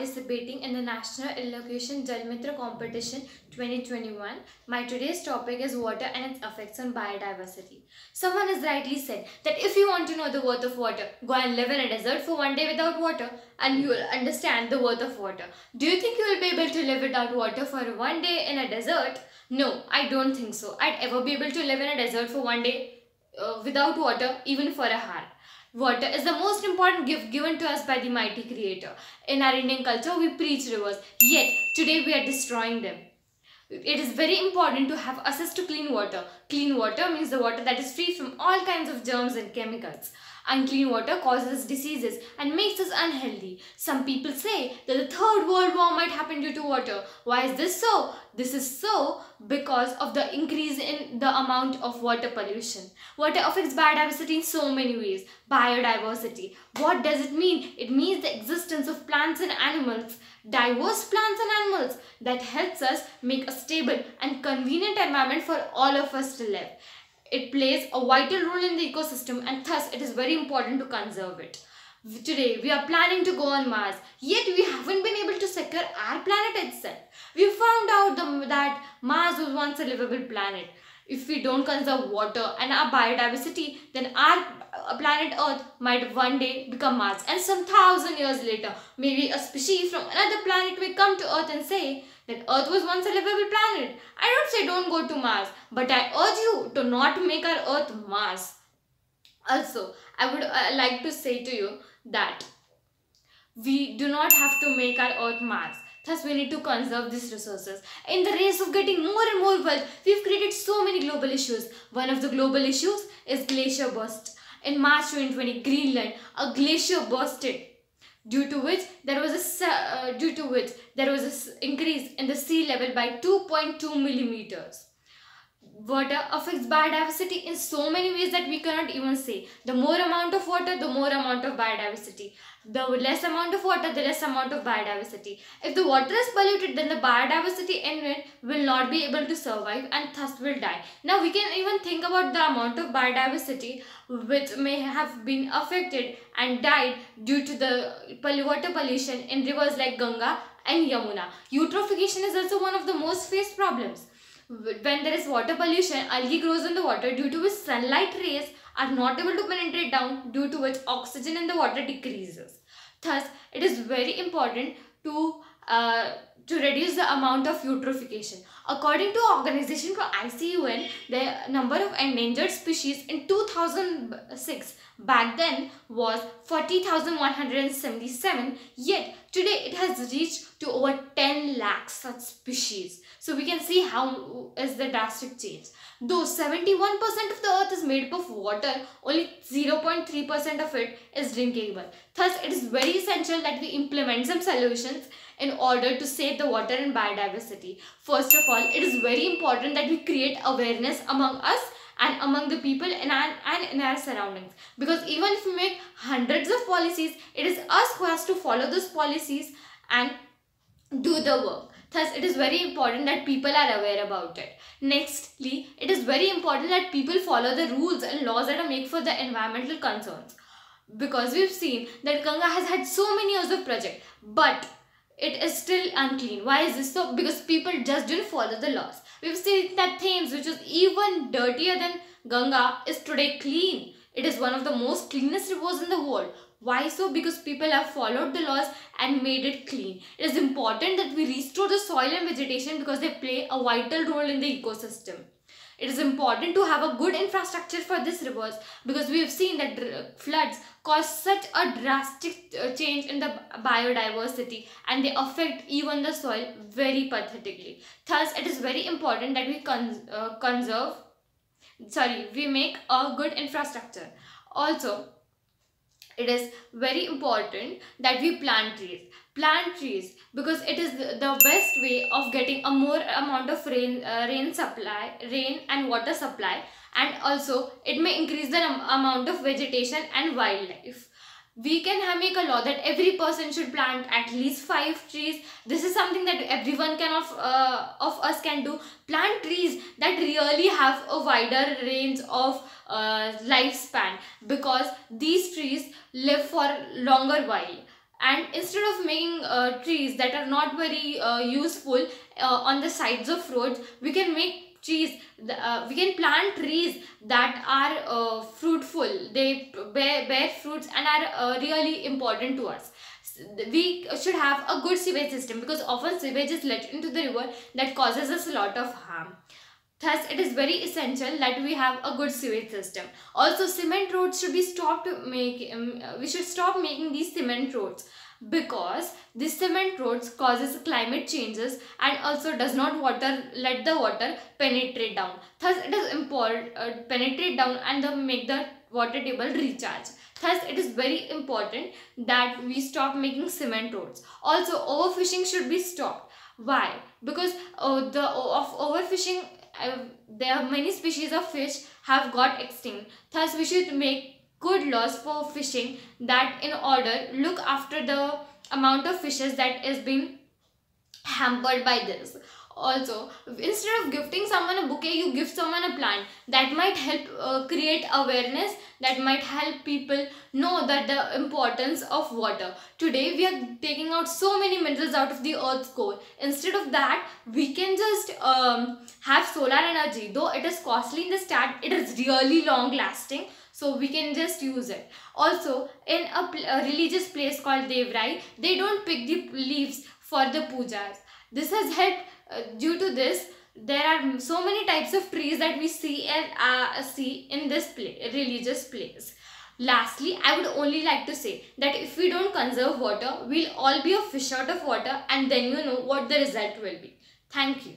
participating in the National Elocution Jalmitra Competition 2021. My today's topic is water and its effects on biodiversity. Someone has rightly said that if you want to know the worth of water, go and live in a desert for one day without water and you will understand the worth of water. Do you think you will be able to live without water for one day in a desert? No, I don't think so. I'd ever be able to live in a desert for one day without water, even for a hour. Water is the most important gift given to us by the mighty Creator. In our Indian culture, we preach rivers, yet today we are destroying them. It is very important to have access to clean water. Clean water means the water that is free from all kinds of germs and chemicals. Unclean water causes diseases and makes us unhealthy. Some people say that the third world war might happen due to water. Why is this so? This is so because of the increase in the amount of water pollution. Water affects biodiversity in so many ways. Biodiversity. What does it mean? It means the existence of plants and animals. Diverse plants and animals that helps us make a stable and convenient environment for all of us to live. It plays a vital role in the ecosystem and thus it is very important to conserve it. Today we are planning to go on Mars, yet we haven't been able to secure our planet itself. We found out that Mars was once a livable planet. If we don't conserve water and our biodiversity, then our planet Earth might one day become Mars. And some 1,000 years later, maybe a species from another planet will come to Earth and say that Earth was once a livable planet. I don't say don't go to Mars, but I urge you to not make our Earth Mars. Also, I would like to say to you that we do not have to make our Earth Mars. Thus, we need to conserve these resources. In the race of getting more and more wealth, we've created so many global issues. One of the global issues is glacier burst. In March 2020, Greenland, a glacier bursted, due to which there was an increase in the sea level by 2.2 millimeters. Water affects biodiversity in so many ways that we cannot even say. The more amount of water, the more amount of biodiversity. The less amount of water, the less amount of biodiversity. If the water is polluted, then the biodiversity in it will not be able to survive and thus will die. Now we can even think about the amount of biodiversity which may have been affected and died due to the water pollution in rivers like Ganga and Yamuna. Eutrophication is also one of the most faced problems. When there is water pollution, algae grows in the water due to which sunlight rays are not able to penetrate down, due to which oxygen in the water decreases. Thus, it is very important to reduce the amount of eutrophication. According to organization for ICUN, the number of endangered species in 2006 back then was 40,177, yet today it has reached to over 10 lakhs such species. So we can see how is the drastic change. Though 71% of the earth is made up of water, only 0.3% of it is drinkable. Thus, it is very essential that we implement some solutions in order to save the water and biodiversity. First of all, it is very important that we create awareness among us and among the people in our surroundings. Because even if we make hundreds of policies, it is us who has to follow those policies and do the work. Thus, it is very important that people are aware about it. Nextly, it is very important that people follow the rules and laws that are made for the environmental concerns. Because we've seen that Ganga has had so many years of project, but it is still unclean. Why is this so? Because people just didn't follow the laws. We've seen that Thames, which was even dirtier than Ganga, is today clean. It is one of the most cleanest rivers in the world. Why so? Because people have followed the laws and made it clean. It is important that we restore the soil and vegetation because they play a vital role in the ecosystem. It is important to have a good infrastructure for these rivers because we have seen that floods cause such a drastic change in the biodiversity and they affect even the soil very pathetically. Thus, it is very important that we make a good infrastructure. Also, it is very important that we plant trees. Plant trees because it is the best way of getting a more amount of rain and water supply, and also it may increase the amount of vegetation and wildlife. We can make a law that every person should plant at least 5 trees. This is something that everyone of us can do. Plant trees that really have a wider range of lifespan because these trees live for longer while And instead of making trees that are not very useful on the sides of roads, we can make trees, we can plant trees that are fruitful, they bear fruits and are really important to us. We should have a good sewage system, because often sewage is let into the river that causes us a lot of harm. Thus, it is very essential that we have a good sewage system. Also, cement roads should be stopped making. We should stop making these cement roads, because these cement roads causes climate changes and also does not let the water penetrate down. Thus, it is important penetrate down and make the water table recharge. Thus, it is very important that we stop making cement roads. Also, overfishing should be stopped. Why? Because of overfishing, there are many species of fish have got extinct. Thus, we should make good laws for fishing, that in order look after the amount of fishes that is being hampered by this. Also, instead of gifting someone a bouquet, you give someone a plant. That might help create awareness, that might help people know that the importance of water. Today we are taking out so many minerals out of the earth's core. Instead of that, we can just have solar energy. Though it is costly in the start, it is really long lasting, so we can just use it. Also, in a religious place called Devrai, they don't pick the leaves for the pujas. This has helped. Due to this, there are so many types of trees that we see in this religious place. Lastly, I would only like to say that if we don't conserve water, we'll all be a fish out of water, and then you know what the result will be. Thank you.